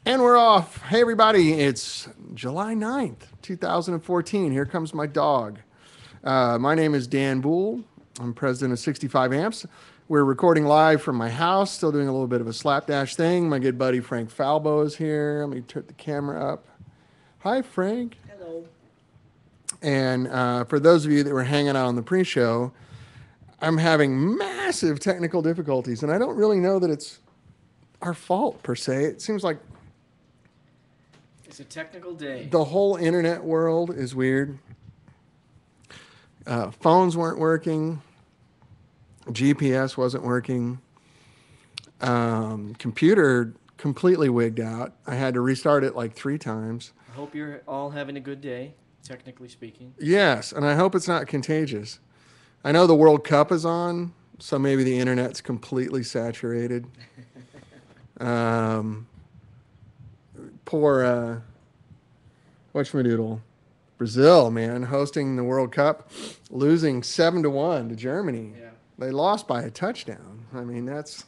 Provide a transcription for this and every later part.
And we're off. Hey, everybody. It's July 9th, 2014. Here comes my dog. My name is Dan Boole. I'm president of 65 Amps. We're recording live from my house, still doing a little bit of a slapdash thing. My good buddy Frank Falbo is here. Let me turn the camera up. Hi, Frank. Hello. And for those of you that were hanging out on the pre show, I'm having massive technical difficulties, and I don't really know that it's our fault per se. It seems like It's a technical day. the whole internet world is weird. Phones weren't working. GPS wasn't working. Computer completely wigged out. I had to restart it like 3 times. I hope you're all having a good day, technically speaking. Yes, and I hope it's not contagious. I know the World Cup is on, so maybe the internet's completely saturated. Um, poor whatchamadoodle, Brazil, man, hosting the World Cup, losing 7-1 to Germany. Yeah. They lost by a touchdown. I mean, that's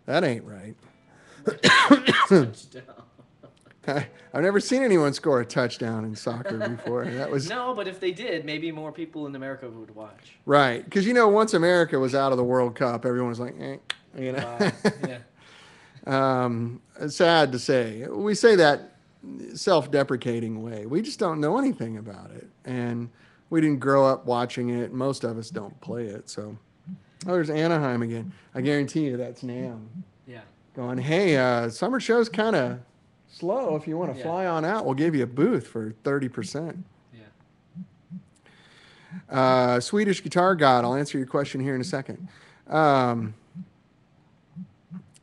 that ain't right. Touchdown. I've never seen anyone score a touchdown in soccer before. That was No, but if they did, maybe more people in America would watch. right, because once America was out of the World Cup, everyone was like, Wow. Yeah. It's sad to say. We say that self-deprecating way. We just don't know anything about it, and we didn't grow up watching it. Most of us don't play it. So, oh, there's Anaheim again. I guarantee you that's Nam Yeah. going. Hey, summer show's kind of slow. If you want to Yeah. fly on out, we'll give you a booth for 30%. Yeah. Swedish Guitar God. I'll answer your question here in a second.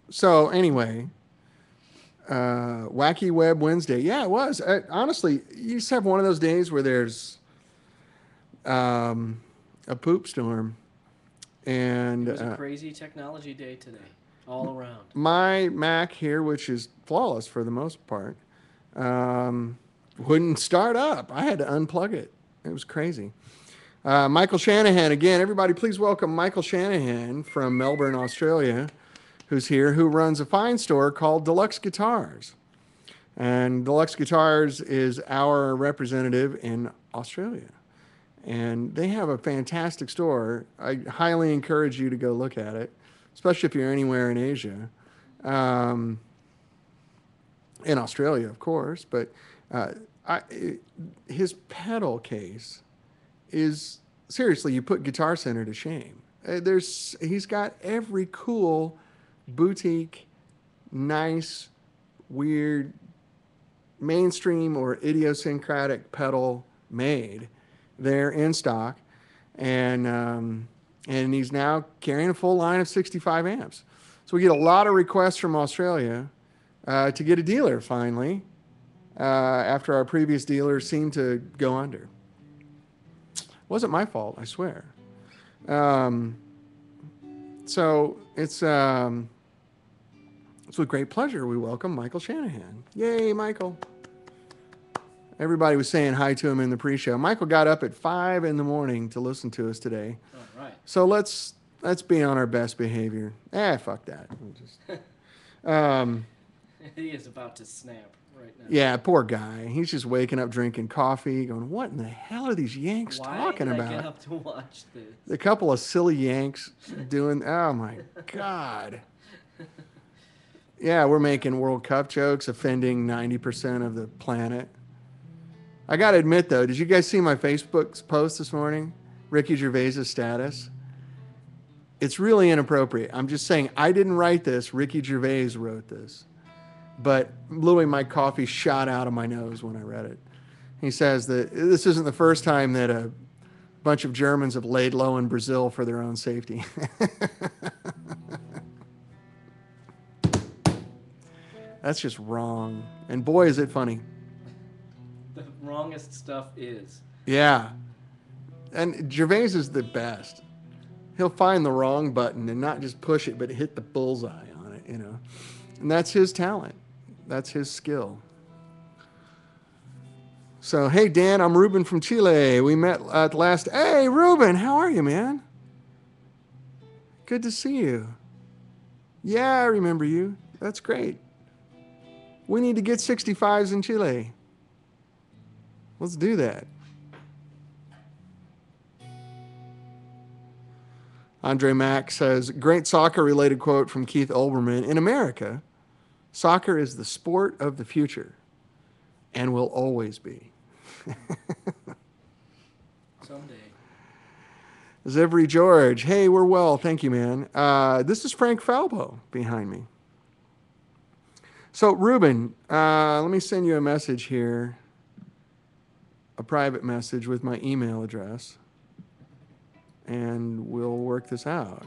So anyway, Wacky Web Wednesday. Yeah, it was. Honestly, you just have one of those days where there's a poop storm. And It was a crazy technology day today, all around. my Mac here, which is flawless for the most part, wouldn't start up. I had to unplug it. It was crazy. Michael Shanahan, again, everybody please welcome Michael Shanahan from Melbourne, Australia, who's here, who runs a fine store called Deluxe Guitars. And Deluxe Guitars is our representative in Australia. And they have a fantastic store. I highly encourage you to go look at it, especially if you're anywhere in Asia. In Australia, of course. But his pedal case is, seriously, you put Guitar Center to shame. He's got every cool boutique, nice, weird, mainstream or idiosyncratic pedal made there in stock, and he's now carrying a full line of 65 amps. So we get a lot of requests from Australia to get a dealer finally, after our previous dealer seemed to go under. Wasn't my fault, I swear. So it's with great pleasure we welcome Michael Shanahan. Yay, Michael. Everybody was saying hi to him in the pre-show. Michael got up at 5 in the morning to listen to us today. All right. So let's be on our best behavior. Fuck that. He is about to snap right now. Yeah, poor guy. He's just waking up drinking coffee, going, "What in the hell are these Yanks talking Why did about?" I get up to watch this? A couple of silly Yanks doing. Oh my God. Yeah, we're making World Cup jokes, offending 90% of the planet. I got to admit, though, did you guys see my Facebook post this morning? Ricky Gervais' status? It's really inappropriate. I'm just saying, I didn't write this. Ricky Gervais wrote this. But literally, my coffee shot out of my nose when I read it. He says that this isn't the first time that a bunch of Germans have laid low in Brazil for their own safety. That's just wrong. And boy, is it funny. The wrongest stuff is. Yeah. And Gervais is the best. He'll find the wrong button and not just push it, but hit the bullseye on it, And that's his talent. That's his skill. So, hey, Dan, I'm Ruben from Chile. We met at last. Hey, Ruben, how are you, man? Good to see you. Yeah, I remember you. That's great. We need to get 65s in Chile. Let's do that. Andre Mack says, great soccer-related quote from Keith Olbermann. In America, soccer is the sport of the future and will always be. Someday. Zivri George, hey, we're well. Thank you, man. This is Frank Falbo behind me. So, Ruben, let me send you a message here, a private message with my email address, and we'll work this out.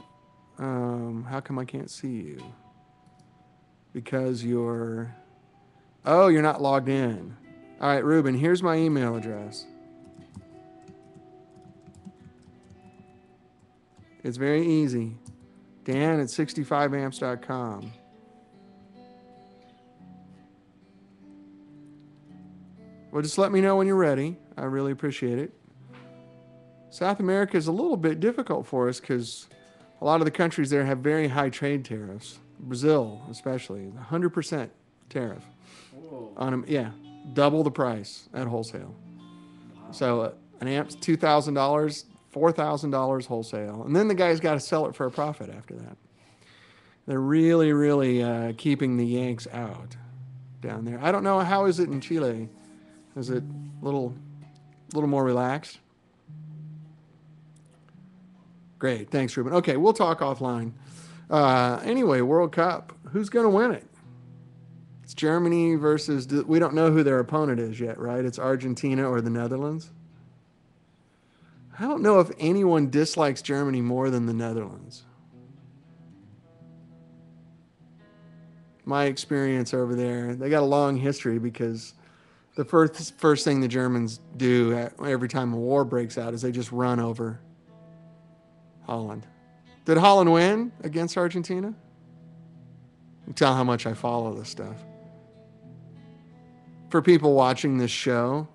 How come I can't see you? Because you're not logged in. All right, Ruben, here's my email address. It's very easy. Dan at 65amps.com. Well, just let me know when you're ready. I really appreciate it. South America is a little bit difficult for us because a lot of the countries there have very high trade tariffs. Brazil, especially, 100% tariff. Whoa. On them, yeah, double the price at wholesale. Wow. So an amp's $2,000, $4,000 wholesale, and then the guy's got to sell it for a profit after that. They're really, really keeping the Yanks out down there. I don't know, how is it in Chile? Is it a little more relaxed? Great, thanks, Ruben. Okay, we'll talk offline. Anyway, World Cup, who's going to win it? It's Germany versus, we don't know who their opponent is yet, right? It's Argentina or the Netherlands. I don't know if anyone dislikes Germany more than the Netherlands. My experience over there, they got a long history because the first thing the Germans do every time a war breaks out is they just run over Holland. Did Holland win against Argentina? You can tell how much I follow this stuff. For people watching this show,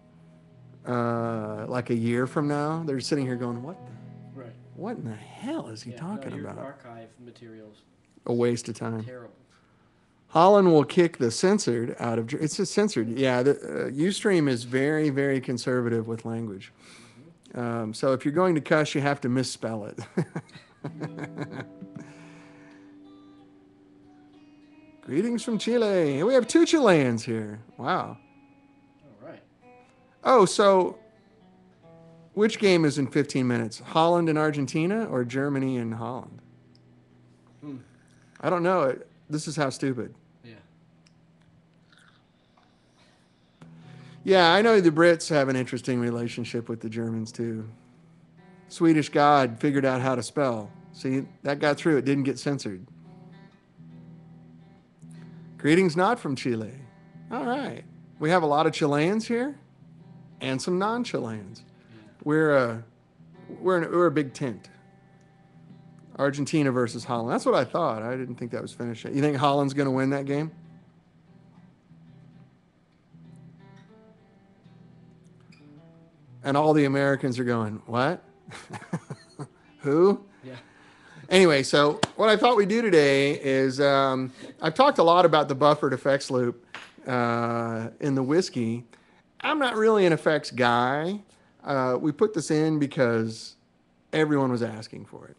like a year from now, they're sitting here going, what in the hell is he talking about? Archive materials. A waste of time. Terrible. Holland will kick the censored out of... It's just censored. Yeah, Ustream is very, very conservative with language. Mm-hmm. So if you're going to cuss, you have to misspell it. Greetings from Chile. We have 2 Chileans here. Wow. All right. Oh, so which game is in 15 minutes? Holland and Argentina or Germany and Holland? I don't know. This is how stupid. Yeah. Yeah, I know the Brits have an interesting relationship with the Germans too. Swedish God figured out how to spell. See, that got through. It didn't get censored. Greetings not from Chile. All right. We have a lot of Chileans here and some non-Chileans. Yeah. We're a big tent. Argentina versus Holland. That's what I thought. I didn't think that was finished yet. You think Holland's going to win that game? And all the Americans are going, what? Who? Yeah. Anyway, so what I thought we'd do today is I've talked a lot about the buffered effects loop in the whiskey. I'm not really an effects guy. We put this in because everyone was asking for it.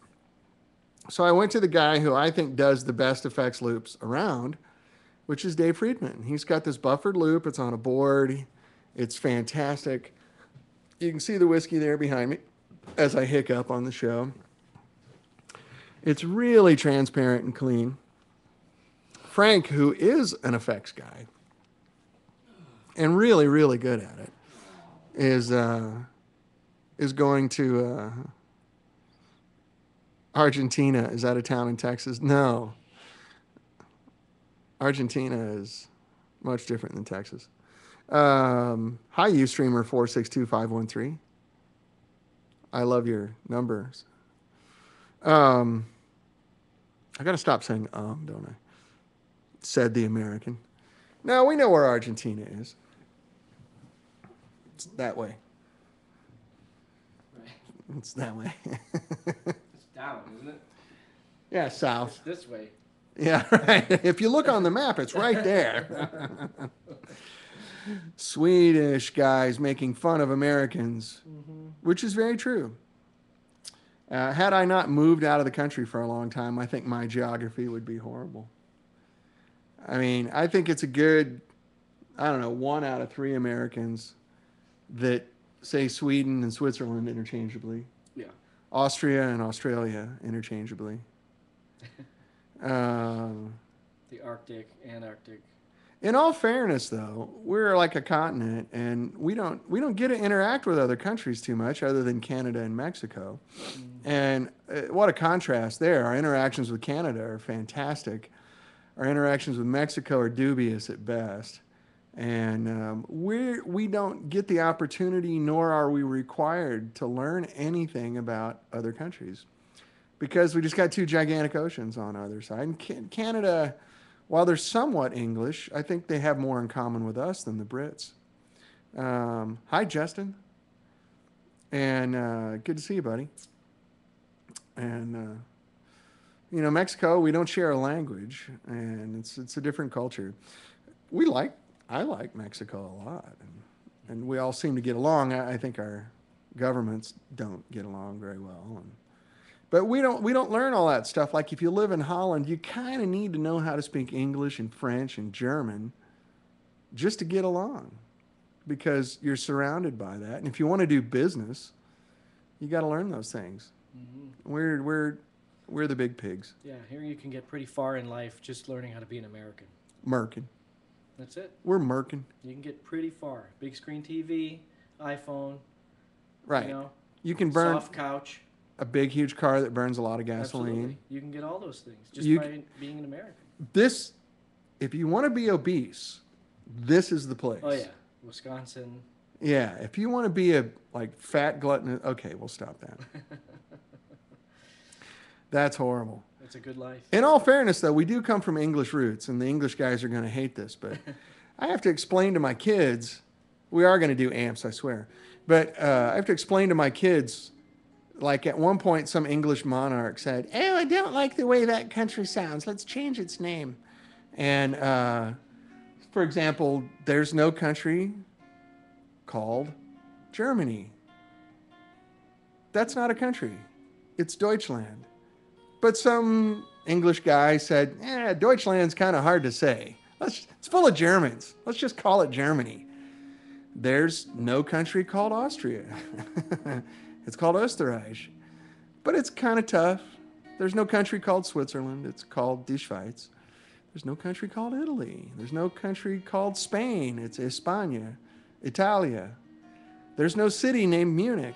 So I went to the guy who I think does the best effects loops around, which is Dave Friedman. He's got this buffered loop. It's on a board. It's fantastic. You can see the whiskey there behind me as I hiccup on the show. It's really transparent and clean. Frank, who is an effects guy and really, really good at it, is going to... Argentina. Is that a town in Texas? No. Argentina is much different than Texas. Hi, Ustreamer 462513. I love your numbers. I got to stop saying don't I? Said the American. Now, we know where Argentina is. It's that way. Right. It's that way. Down, isn't it? Yeah, south. It's this way. Yeah, right. If you look on the map, it's right there. Swedish guys making fun of Americans, which is very true. Had I not moved out of the country for a long time, I think my geography would be horrible. I mean, I think it's a good, I don't know, 1 out of 3 Americans that say Sweden and Switzerland interchangeably, Yeah. Austria and Australia interchangeably. The Arctic, Antarctic. In all fairness, though, we're like a continent, and we don't get to interact with other countries too much, other than Canada and Mexico. And what a contrast there! Our interactions with Canada are fantastic. Our interactions with Mexico are dubious at best, and we don't get the opportunity, nor are we required to learn anything about other countries, because we just got 2 gigantic oceans on either side. And Canada, while they're somewhat English, I think they have more in common with us than the Brits. Hi, Justin. And good to see you, buddy. And, Mexico, we don't share a language, and it's a different culture. I like Mexico a lot, and we all seem to get along. I think our governments don't get along very well. But we don't learn all that stuff. Like if you live in Holland, you kind of need to know how to speak English and French and German just to get along, because you're surrounded by that. And if you want to do business, you got to learn those things. Mm-hmm. We're the big pigs. Yeah, here you can get pretty far in life just learning how to be an American. Merkin. That's it. We're Merkin. You can get pretty far. Big screen TV, iPhone. Right. You can burn soft couch. A big, huge car that burns a lot of gasoline. Absolutely. You can get all those things just by being an American. If you want to be obese, this is the place. Oh, yeah. Wisconsin. Yeah. If you want to be a fat glutton, okay, we'll stop that. That's horrible. It's a good life. In all fairness, though, we do come from English roots, and the English guys are going to hate this, but I have to explain to my kids, we are going to do amps, I swear, but I have to explain to my kids, like at one point, some English monarch said, "Oh, I don't like the way that country sounds. Let's change its name." And, for example, there's no country called Germany. That's not a country. It's Deutschland. But some English guy said, Deutschland's kind of hard to say. It's full of Germans. Let's just call it Germany. There's no country called Austria. It's called Österreich. But it's kind of tough. There's no country called Switzerland. It's called Die Schweiz. There's no country called Italy. There's no country called Spain. It's España, Italia. There's no city named Munich.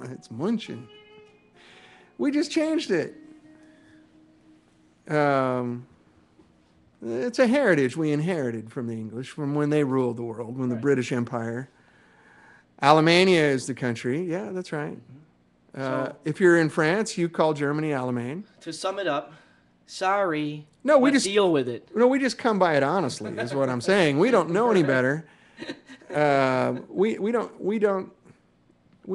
It's München. We just changed it. It's a heritage we inherited from the English, from when they ruled the world, when the British Empire. Alemania is the country. Yeah, that's right. If you're in France, you call Germany Allemagne. To sum it up, sorry. No, we just deal with it. No, we just come by it honestly, is what I'm saying. We don't know any better. We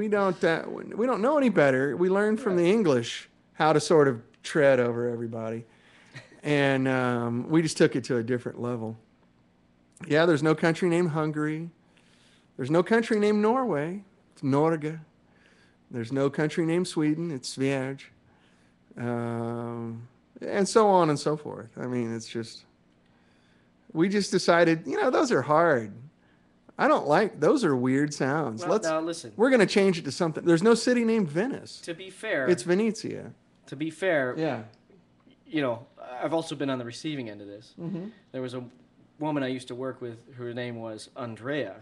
don't know any better. We learned from the English how to sort of tread over everybody, and we just took it to a different level. Yeah, there's no country named Hungary. There's no country named Norway. It's Norge. There's no country named Sweden. It's Sverige. And so on and so forth. I mean, it's just, we just decided, those are hard. I don't like, those are weird sounds. Well, now listen. We're going to change it to something. There's no city named Venice. To be fair. It's Venezia. To be fair. Yeah. I've also been on the receiving end of this. Mm-hmm. There was a woman I used to work with, her name was Andrea.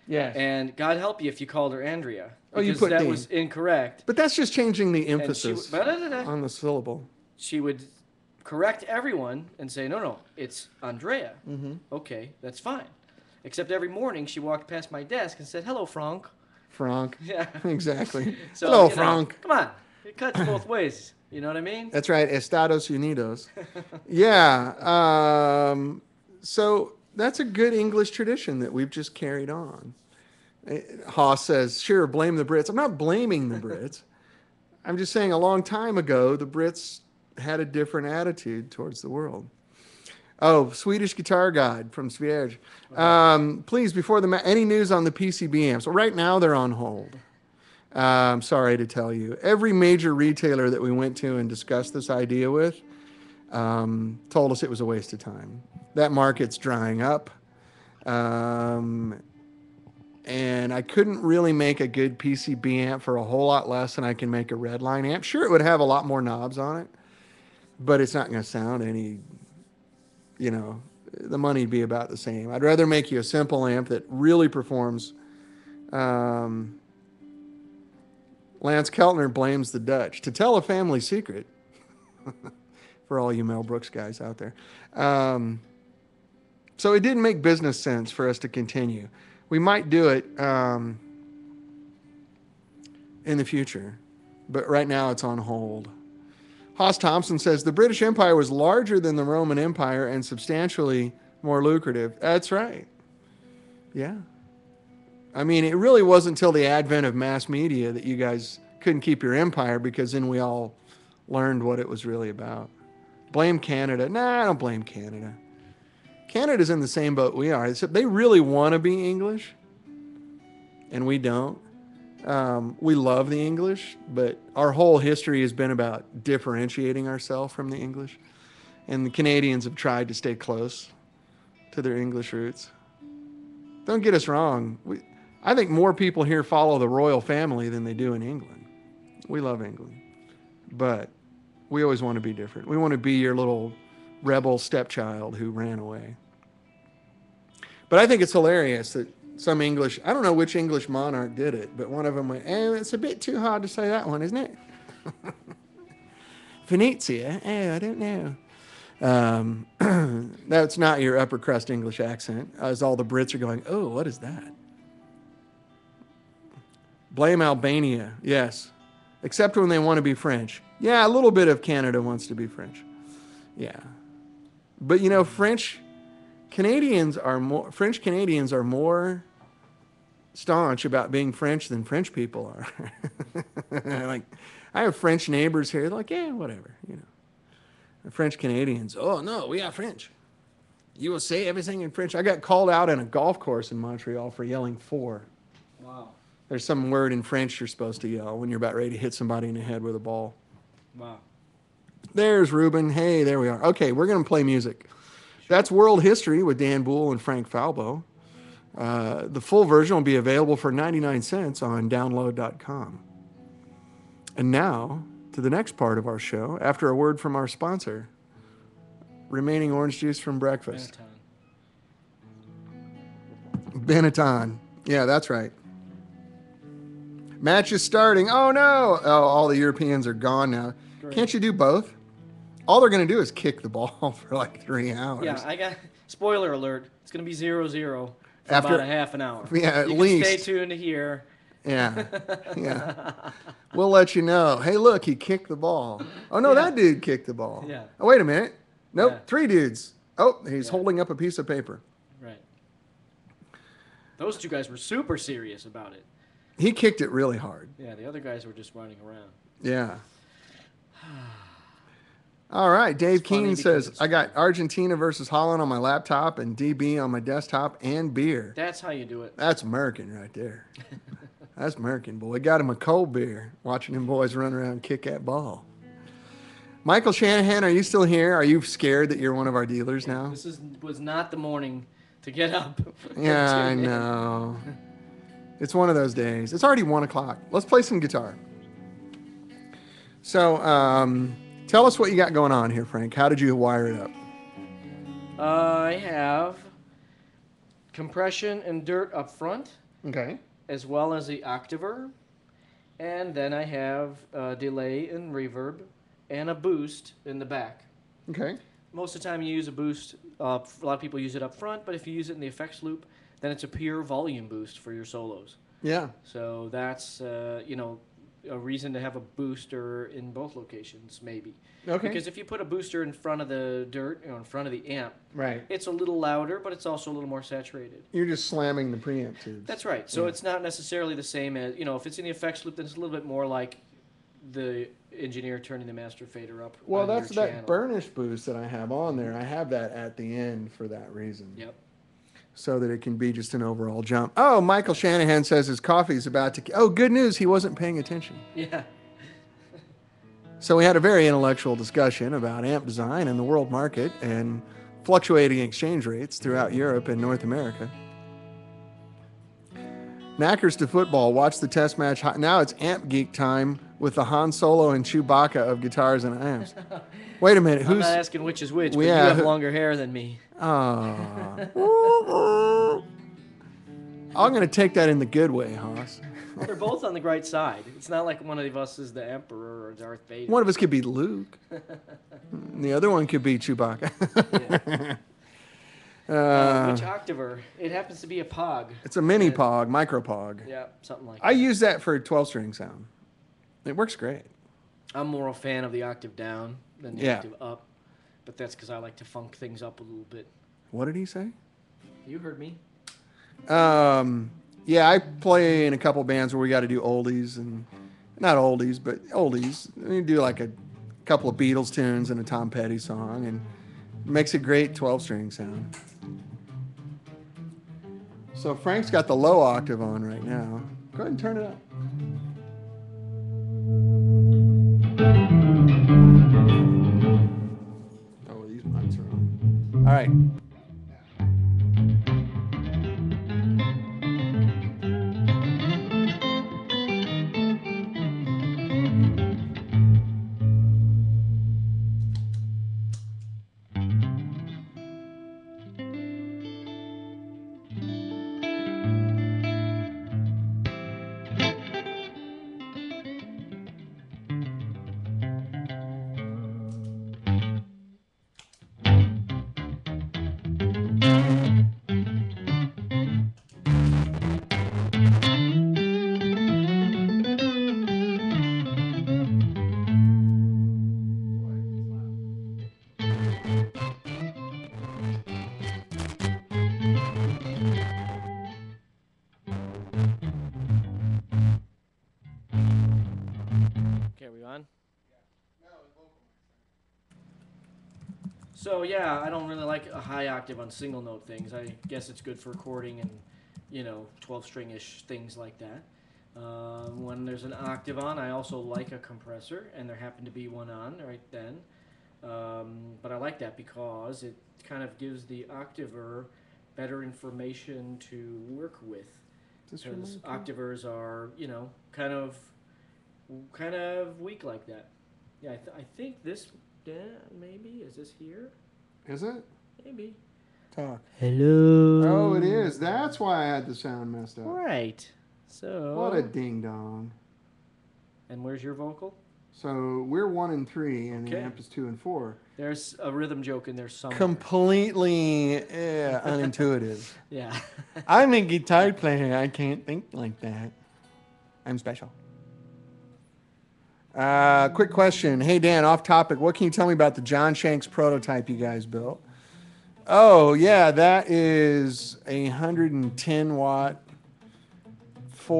Yes. And God help you if you called her Andrea. Oh, you put that Dean. Was incorrect. But that's just changing the emphasis on the syllable. She would correct everyone and say, no, it's Andrea. Mm-hmm. Okay, that's fine. Except every morning she walked past my desk and said, "Hello, Frank." Frank. Yeah. Exactly. So, hello, Frank. Come on. It cuts both ways. You know what I mean? That's right. Estados Unidos. Yeah. So that's a good English tradition that we've just carried on. Haas says, sure, blame the Brits. I'm not blaming the Brits. I'm just saying a long time ago, the Brits had a different attitude towards the world. Oh, Swedish Guitar Guide from Svierge. Please, before any news on the PCB amps? Well, right now they're on hold. I'm sorry to tell you. Every major retailer that we went to and discussed this idea with told us it was a waste of time. That market's drying up. And I couldn't really make a good PCB amp for a whole lot less than I can make a Redline amp. Sure, it would have a lot more knobs on it, but it's not going to sound any, the money'd be about the same. I'd rather make you a simple amp that really performs. Lance Keltner blames the Dutch. To tell a family secret, for all you Mel Brooks guys out there. So it didn't make business sense for us to continue. We might do it in the future, but right now it's on hold. Haas Thompson says the British Empire was larger than the Roman Empire and substantially more lucrative. That's right. Yeah. I mean, it really wasn't until the advent of mass media that you guys couldn't keep your empire, because then we all learned what it was really about. Blame Canada. Nah, I don't blame Canada. Canada's in the same boat we are, except they really want to be English, and we don't. We love the English, but our whole history has been about differentiating ourselves from the English, and the Canadians have tried to stay close to their English roots. Don't get us wrong. I think more people here follow the royal family than they do in England. We love England, but we always want to be different. We want to be your little rebel stepchild who ran away. But I think it's hilarious that some English, I don't know which English monarch did it, but one of them went, it's a bit too hard to say that one, isn't it? Venetia? I don't know. That's not your upper crust English accent, as all the Brits are going, oh, what is that? Blame Albania, yes. Except when they want to be French. Yeah, a little bit of Canada wants to be French. Yeah. But French Canadians are more staunch about being French than French people are. Like, I have French neighbors here. They're like, yeah, whatever, The French Canadians, oh no, we are French. You will say everything in French. I got called out on a golf course in Montreal for yelling "for." Wow. There's some word in French you're supposed to yell when you're about ready to hit somebody in the head with a ball. Wow. There's Ruben. Hey, there we are. Okay, we're going to play music. That's World History with Dan Boole and Frank Falbo. The full version will be available for 99 cents on download.com. And now, to the next part of our show, after a word from our sponsor, remaining orange juice from breakfast. Benetton. Yeah, that's right. Match is starting. Oh, no. Oh, all the Europeans are gone now. Great. Can't you do both? All they're going to do is kick the ball for like 3 hours. Yeah, I got spoiler alert. It's going to be 0-0 for about a half an hour. Yeah, at you least. Can stay tuned to hear. Yeah, yeah. We'll let you know. Hey, look, he kicked the ball. Oh, no, that dude kicked the ball. Yeah. Oh, wait a minute. Nope, Yeah. 3 dudes. Oh, he's holding up a piece of paper. Right. Those 2 guys were super serious about it. He kicked it really hard. Yeah, the other guys were just running around. Yeah. All right, Dave Keene says, I got Argentina versus Holland on my laptop and DB on my desktop and beer. That's how you do it. That's American right there. That's American, boy. Got him a cold beer, watching them boys run around and kick that ball. Michael Shanahan, are you still here? Are you scared that you're one of our dealers now? This was not the morning to get up. Yeah, I know. It's one of those days. It's already 1 o'clock. Let's play some guitar. So, tell us what you got going on here, Frank. How did you wire it up? I have compression and dirt up front. Okay. As well as the octaver. And then I have delay and reverb and a boost in the back. Okay. Most of the time you use a boost. A lot of people use it up front, but if you use it in the effects loop, then it's a pure volume boost for your solos. Yeah. So that's, a reason to have a booster in both locations, maybe. Okay. Because if you put a booster in front of the dirt, in front of the amp, right, it's a little louder, but it's also a little more saturated. You're just slamming the preamp tubes. That's right. So it's not necessarily the same as, if it's in the effects loop, then it's a little bit more like the engineer turning the master fader up. Well, on that's your that channel. burnish boost that I have on there. I have that at the end for that reason. Yep. So that it can be just an overall jump. Oh, Michael Shanahan says his coffee's about to. Oh, good news. He wasn't paying attention. Yeah. So we had a very intellectual discussion about amp design and the world market and fluctuating exchange rates throughout Europe and North America. Knackers to football. Watch the test match. Now it's Amp Geek time with the Han Solo and Chewbacca of guitars and amps. Wait a minute. I'm Who's? not asking which is which, but Yeah, you have who- longer hair than me. Oh. I'm going to take that in the good way, Haas. Well, they're both on the right side. It's not like one of us is the Emperor or Darth Vader. One of us could be Luke. The other one could be Chewbacca. Which Octaver? It happens to be a Pog. It's a mini Pog, micro Pog. Yeah, something like I that. use that for 12-string sound. It works great. I'm more a fan of the octave down than the Yeah. octave up, but that's because I like to funk things up a little bit. What did he say? You heard me. Yeah, I play in a couple bands where we got to do oldies and not oldies, but oldies. We do like a couple of Beatles tunes and a Tom Petty song, and it makes a great 12-string sound. So Frank's got the low octave on right now. Go ahead and turn it up. Oh, these mics are on. All right. Okay, are we on? So yeah, I don't really like a high octave on single note things. I guess it's good for recording and 12-string-ish things like that. When there's an octave on, I also like a compressor, and there happened to be one on right then. But I like that because it kind of gives the octaver better information to work with. Because octavers are, kind of weak like that. Yeah, I think this, maybe, is this here? Is it? Maybe. Talk. Hello. Oh, it is. That's why I had the sound messed up. Right. So. What a ding dong. And where's your vocal? So we're 1 and 3, and the Okay. amp is 2 and 4. There's a rhythm joke in there somewhere. Completely unintuitive. Yeah. I'm a guitar player. I can't think like that. I'm special. Quick question. Hey, Dan, off topic. What can you tell me about the John Shanks prototype you guys built? Oh, yeah, that is a 110 watt it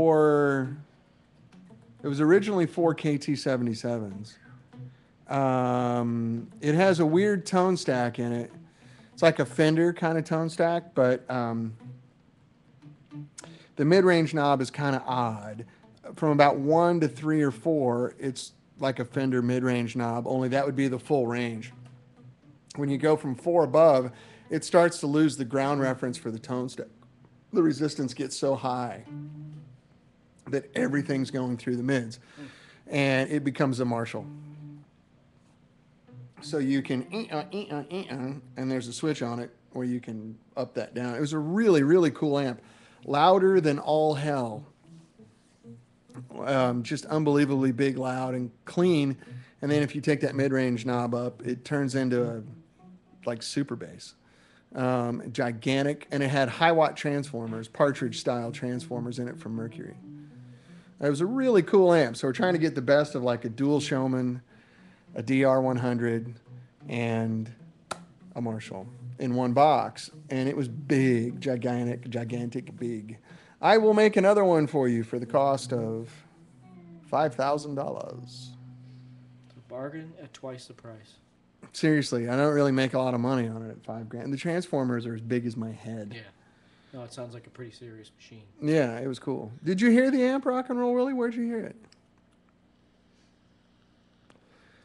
was originally 4 KT77s. It has a weird tone stack in it. It's like a Fender kind of tone stack, but the mid-range knob is kind of odd. From about 1 to 3 or 4, it's like a Fender mid-range knob, only that would be the full range. When you go from 4 above, it starts to lose the ground reference for the tone stack. The resistance gets so high that everything's going through the mids, and it becomes a Marshall. So you can, and there's a switch on it where you can up that down. It was a really, really cool amp. Louder than all hell. Just unbelievably big, loud, and clean. And then if you take that mid-range knob up, it turns into like super bass. Gigantic. And it had high-watt transformers, Partridge-style transformers in it from Mercury. It was a really cool amp. So we're trying to get the best of like a dual Showman, a DR100, and a Marshall in one box. And it was big, gigantic big. I will make another one for you for the cost of $5,000. bargain at twice the price. Seriously, I don't really make a lot of money on it at $5,000. The transformers are as big as my head. Yeah. No, it sounds like a pretty serious machine. Yeah, it was cool. Did you hear the amp rock and roll, Willie? Where'd you hear it?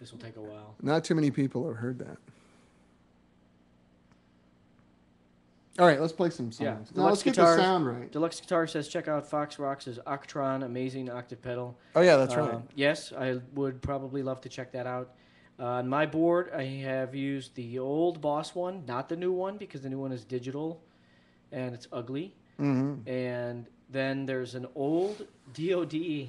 This will take a while. Not too many people have heard that. All right, let's play some songs. Yeah. Now, let's get the sound right. Deluxe Guitar says, check out Fox Rocks' Octron, amazing octave pedal. Oh, yeah, that's right. Yes, I would probably love to check that out. On my board, I have used the old Boss one, not the new one, because the new one is digital and it's ugly. Mm-hmm. And then there's an old DoD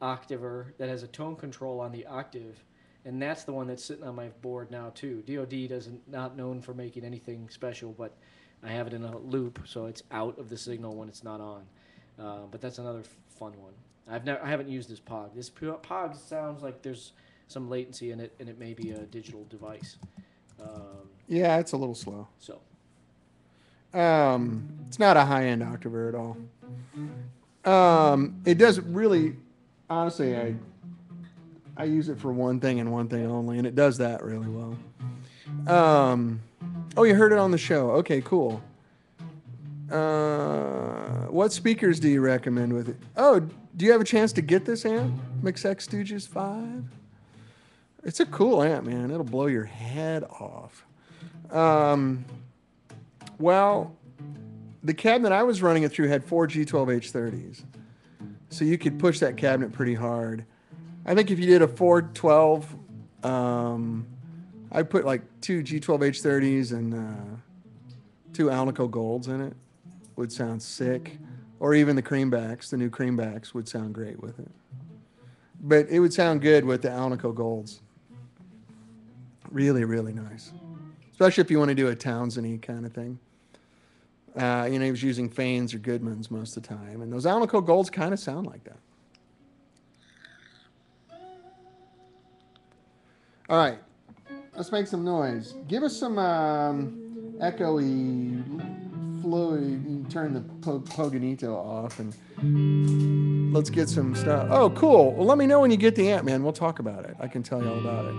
octaver that has a tone control on the octave, and that's the one that's sitting on my board now too. DoD doesn't not known for making anything special, but I have it in a loop, so it's out of the signal when it's not on. But that's another fun one. I haven't used this Pog. This Pog sounds like there's some latency in it, and it may be a digital device. Yeah, it's a little slow. So. It's not a high-end octaver at all. It does really, honestly, I use it for one thing and one thing only, and it does that really well. Oh, you heard it on the show. Okay, cool. What speakers do you recommend with it? Oh, do you have a chance to get this amp? MXX Stooges 5? It's a cool amp, man. It'll blow your head off. Well, the cabinet I was running it through had 4 G12H30s. So you could push that cabinet pretty hard. I think if you did a 412, I put like 2 G12H30s and 2 Alnico Golds in it. Would sound sick. Or even the Creambacks, the new Creambacks would sound great with it. But it would sound good with the Alnico Golds. Really, really nice. Especially if you want to do a Townsend-y kind of thing. He was using Fanes or Goodmans most of the time. And those Alnico Golds kind of sound like that. All right. Let's make some noise. Give us some echoey, fluid. Turn the Poganito off and let's get some stuff. Oh, cool. Well, let me know when you get the amp, man. We'll talk about it. I can tell you all about it.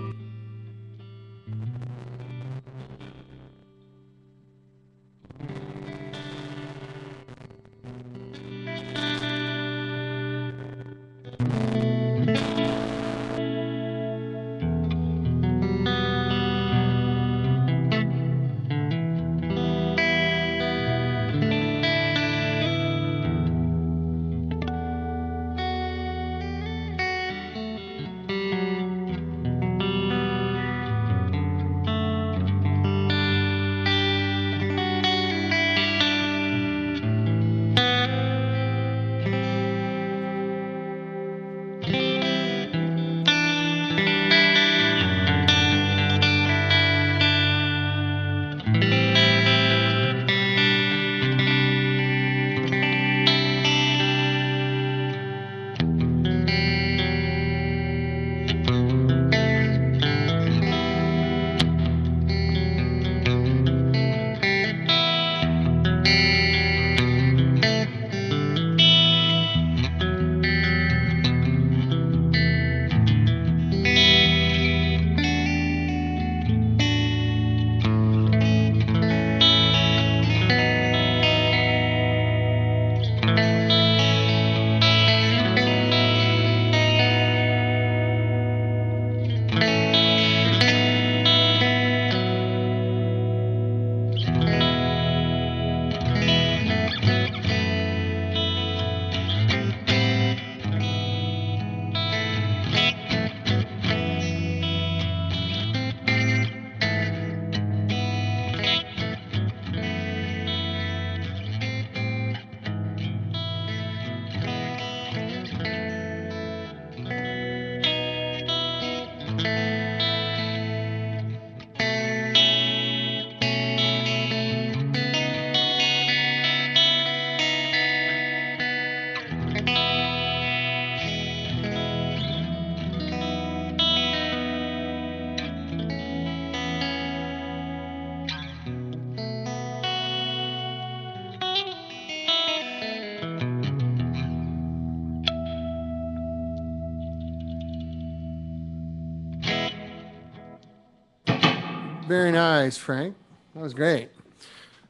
Very nice, Frank. That was great.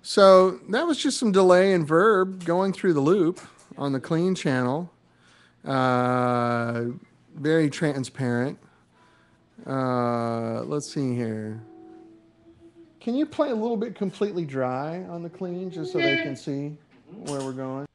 So that was just some delay in verb going through the loop on the clean channel. Very transparent. Let's see here. Can you play a little bit completely dry on the clean just so they can see where we're going?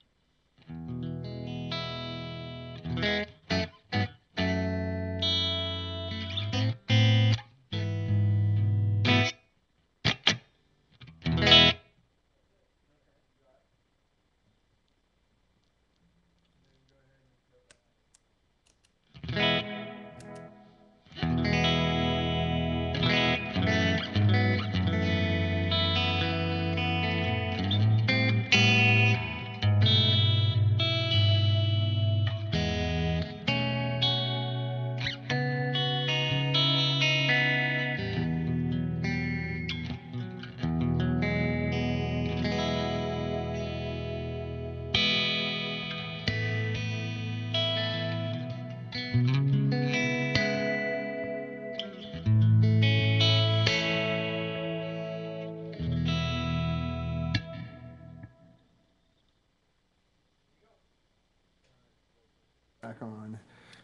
Back on.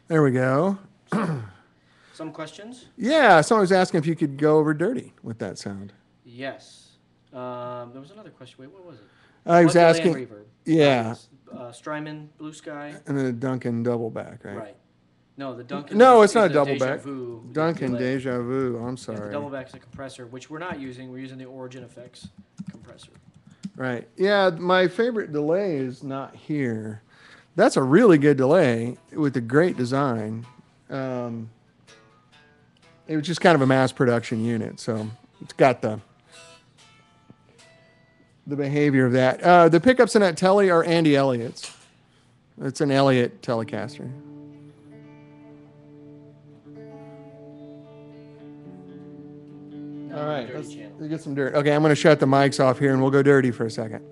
There we go. Some questions? Yeah, someone was asking if you could go over dirty with that sound. Yes. There was another question. Wait, what was it? He was What delay asking, and reverb? yeah, Strymon, Blue Sky. and then a Duncan double back, right? Right. No, the Duncan. No, is it's not a the double Deja back. Vu Duncan delay. Deja Vu. I'm Yeah, sorry. the double back's a compressor, which we're not using. We're using the Origin Effects compressor. Right. Yeah, my favorite delay is not here. That's a really good delay with a great design. It was just kind of a mass production unit, so it's got the behavior of that. The pickups in that Tele are Andy Elliott's. It's an Elliott Telecaster. Now All we're right, dirty let's channel. get some dirt. Okay, I'm going to shut the mics off here and we'll go dirty for a second.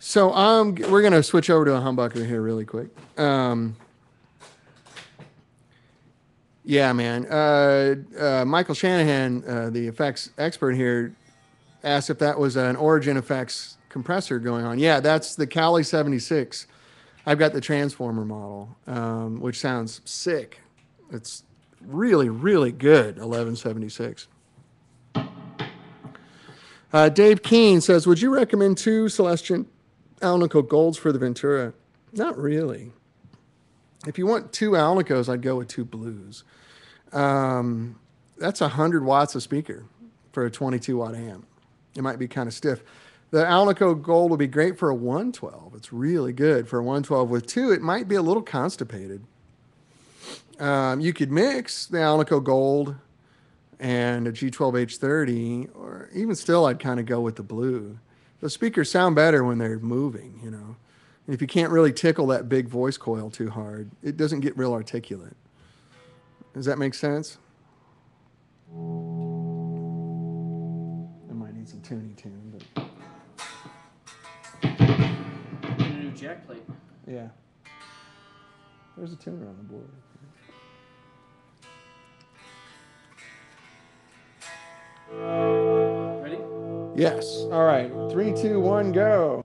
So we're going to switch over to a humbucker here really quick. Yeah, man. Michael Shanahan, the effects expert here, asked if that was an Origin Effects compressor going on. Yeah, that's the Cali 76. I've got the Transformer model, which sounds sick. It's really, really good, 1176. Dave Keene says, would you recommend two Celestion Alnico Golds for the Ventura? Not really. If you want two Alnicos, I'd go with two Blues. That's 100 watts of speaker for a 22 watt amp. It might be kind of stiff. The Alnico Gold would be great for a 112. It's really good for a 112. With two, it might be a little constipated. You could mix the Alnico Gold and a G12H30, or even still, I'd kind of go with the blue. The speakers sound better when they're moving, you know. And if you can't really tickle that big voice coil too hard, it doesn't get real articulate. Does that make sense? It might need some tuning tune, but Need a new jack plate. yeah. There's a tuner on the board. Ready? Yes. All right. 3, 2, 1, go.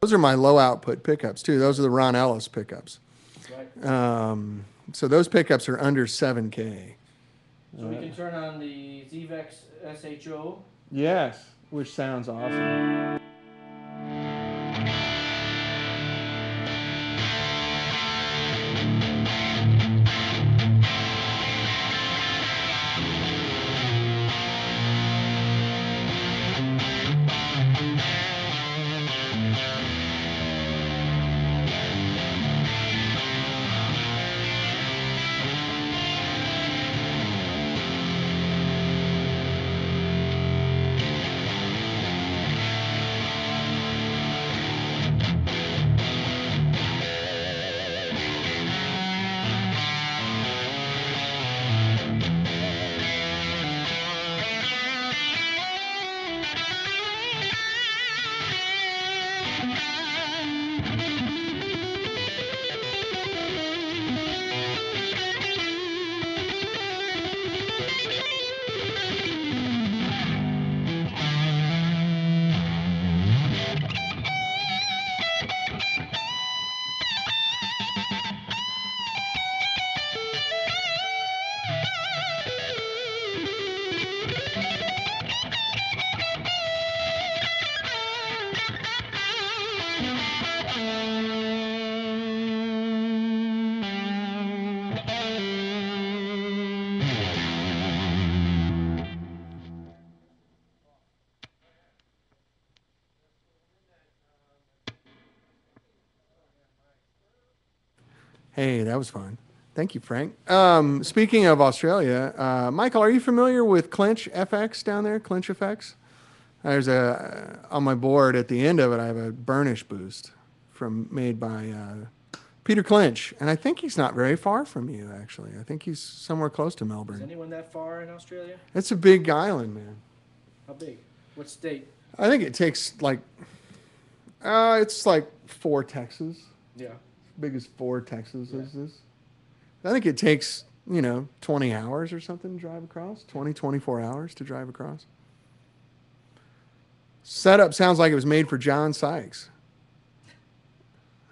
Those are my low output pickups too. Those are the Ron Ellis pickups. Right. So those pickups are under 7K. So we can turn on the Zvex SHO. Yes, which sounds awesome. Hey, that was fun. Thank you, Frank. Speaking of Australia, Michael, are you familiar with Clinch FX down there? Clinch FX? There's on my board at the end of it, I have a burnish boost made by Peter Clinch. And I think he's not very far from you, actually. I think he's somewhere close to Is Melbourne. anyone that far in Australia? It's a big island, man. How big? What state? I think it takes it's like 4 Texas. Yeah. Big as 4 Texas Yeah. is this. I think it takes, 20 hours or something to drive across. 20, 24 hours to drive across. Setup sounds like it was made for John Sykes.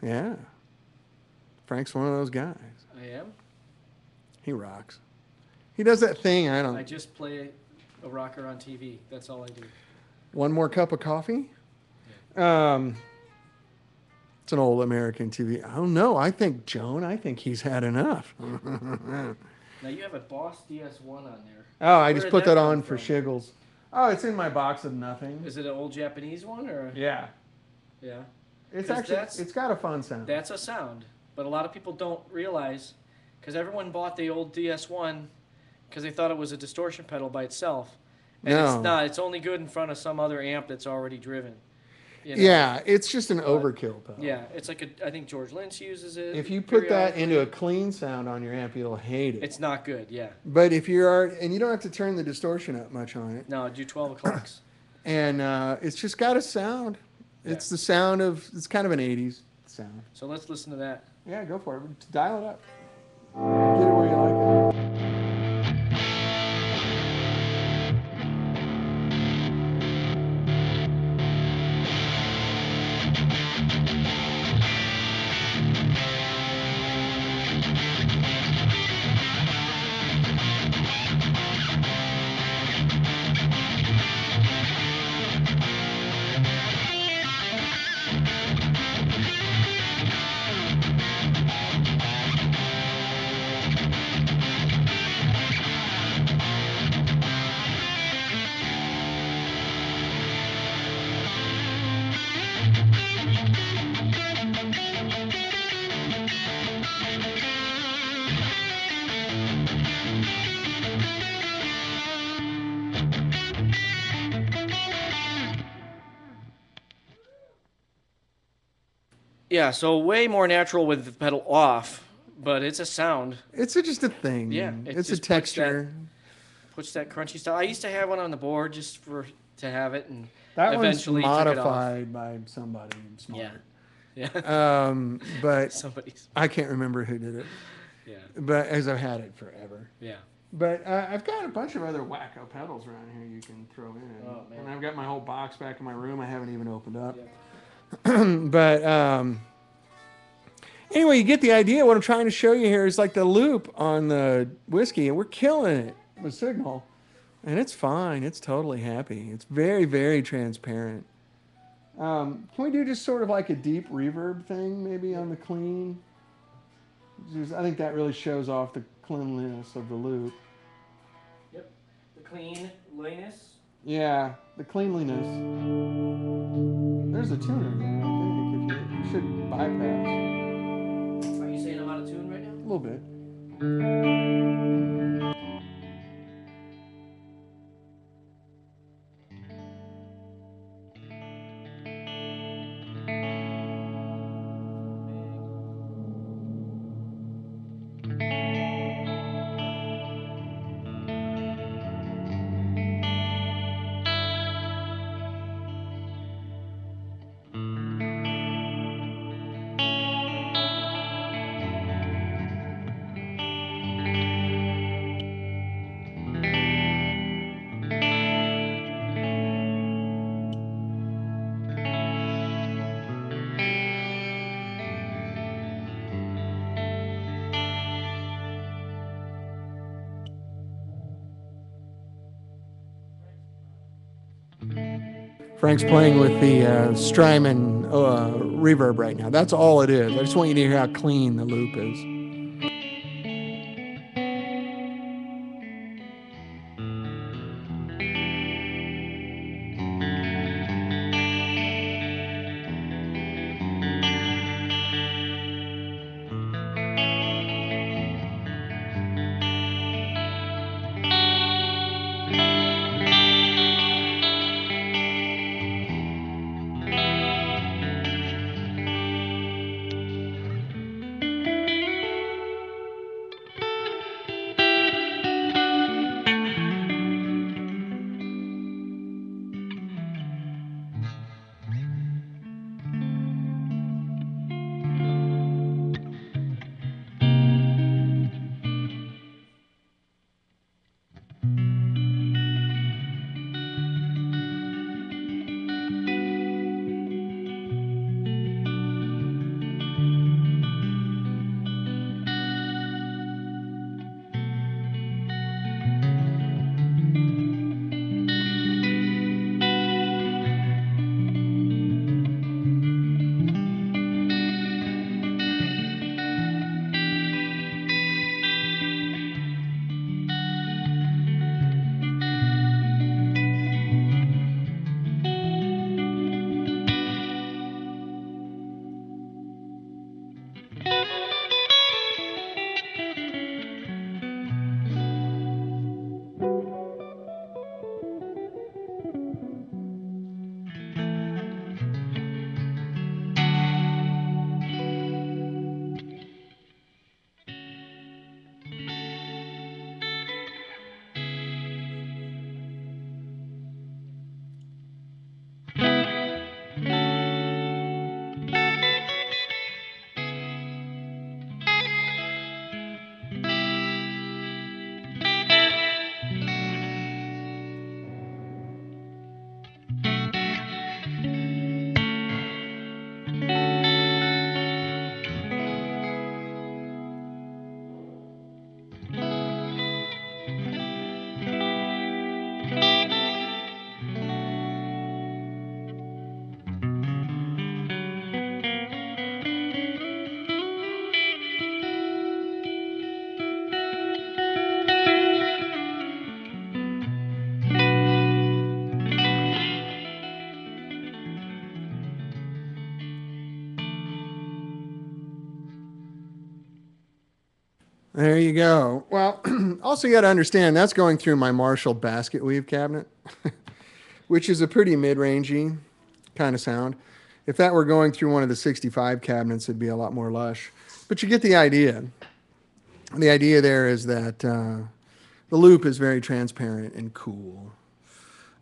Yeah. Frank's one of those guys. I am. He rocks. He does that thing, I just play a rocker on TV. That's all I do. One more cup of coffee? It's an old American TV. I don't know. I think he's had enough. Now you have a Boss DS1 on there. Oh, I Where just did put that that come on for from? shiggles. Oh, it's in my box of nothing. Is it an old Japanese one or? Yeah. Yeah. It's 'Cause actually, that's- it's got a fun sound. That's a sound, but a lot of people don't realize, because everyone bought the old DS1 because they thought it was a distortion pedal by itself, and No. it's not. It's only good in front of some other amp that's already driven. You know? Yeah, it's just an But, overkill pedal. Yeah, it's like I think George Lynch uses it. If you put that periodically. into a clean sound on your amp, you'll hate it. It's not good. Yeah. But if you are, and you don't have to turn the distortion up much on it, No, do 12 o'clocks. and it's just got a sound. It's Yeah. the sound of, it's kind of an 80s sound. So let's listen to that. Yeah, go for it. Dial it up. Get it where you like it. Yeah, so way more natural with the pedal off, but it's a sound. It's just a thing. Yeah, it it's a just puts that- texture. Puts that crunchy style. I used to have one on the board just to have it, and That eventually one's took it off. modified by somebody smart. Yeah. But Somebody's. I can't remember who did it. Yeah. But as I've had it forever. Yeah. But I've got a bunch of other wacko pedals around here you can throw in. Oh, man. And I've got my whole box back in my room I haven't even opened up. Yeah. But anyway, you get the idea. What I'm trying to show you here is like the loop on the whiskey, and we're killing it with signal. And it's fine. It's totally happy. It's very, very transparent. Can we do just sort of like a deep reverb thing maybe on the clean? I think that really shows off the cleanliness of the loop. Yep. The cleanliness. Yeah, the cleanliness. There's a tuner there, I think. If you should bypass Are you saying I'm out of tune right now? a little bit. Frank's playing with the Strymon reverb right now. That's all it is. I just want you to hear how clean the loop is. There you go. Well, also you got to understand that's going through my Marshall basket weave cabinet, which is a pretty mid-rangey kind of sound. If that were going through one of the 65 cabinets, it'd be a lot more lush. But you get the idea. The idea there is that the loop is very transparent and cool.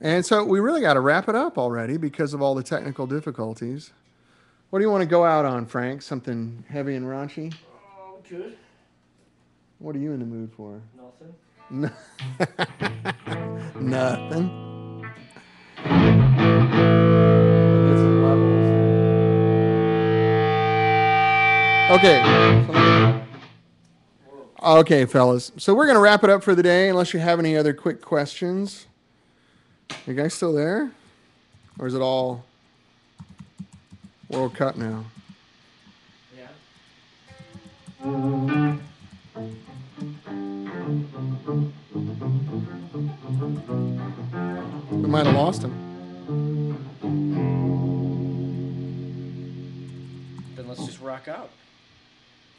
And so we really got to wrap it up already because of all the technical difficulties. What do you want to go out on, Frank? Something heavy and raunchy? Oh, good. What are you in the mood for? Nothing. Nothing. Get some levels. Okay. Okay, fellas. So we're going to wrap it up for the day unless you have any other quick questions. You guys still there? Or is it all World Cup now? Yeah. We might have lost him. Then let's just rock out.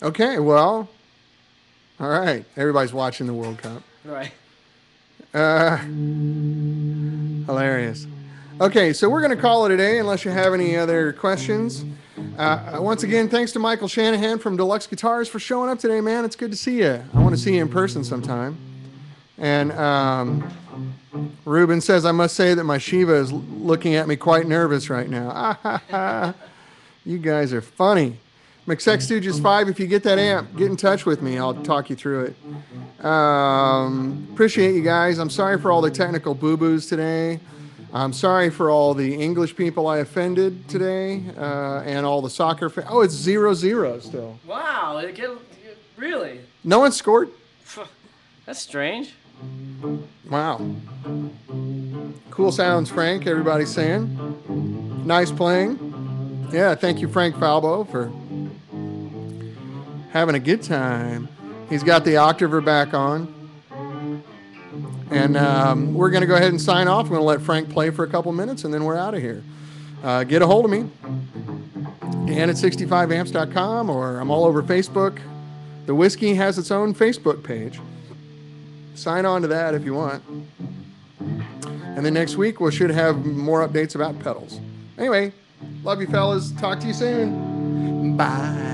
Okay, well, all right. Everybody's watching the World Cup. Right. Hilarious. Okay, so we're going to call it a day unless you have any other questions. Once again, thanks to Michael Shanahan from Deluxe Guitars for showing up today, man. It's good to see you. I want to see you in person sometime. And Ruben says, I must say that my Shiva is looking at me quite nervous right now. You guys are funny. McSex Stooges 5, if you get that amp, get in touch with me. I'll talk you through it. Appreciate you guys. I'm sorry for all the technical boo-boos today. I'm sorry for all the English people I offended today, and all the soccer fans. Oh, it's 0-0 still. Wow. Really? No one scored? That's strange. Wow. Cool sounds, Frank, everybody's saying. Nice playing. Yeah, thank you, Frank Falbo, for having a good time. He's got the Octaver back on. And we're going to go ahead and sign off. I'm going to let Frank play for a couple minutes, and then we're out of here. Get a hold of me, Dan at 65amps.com, or I'm all over Facebook. The Whiskey has its own Facebook page. Sign on to that if you want. And then next week, we should have more updates about pedals. Anyway, love you fellas. Talk to you soon. Bye.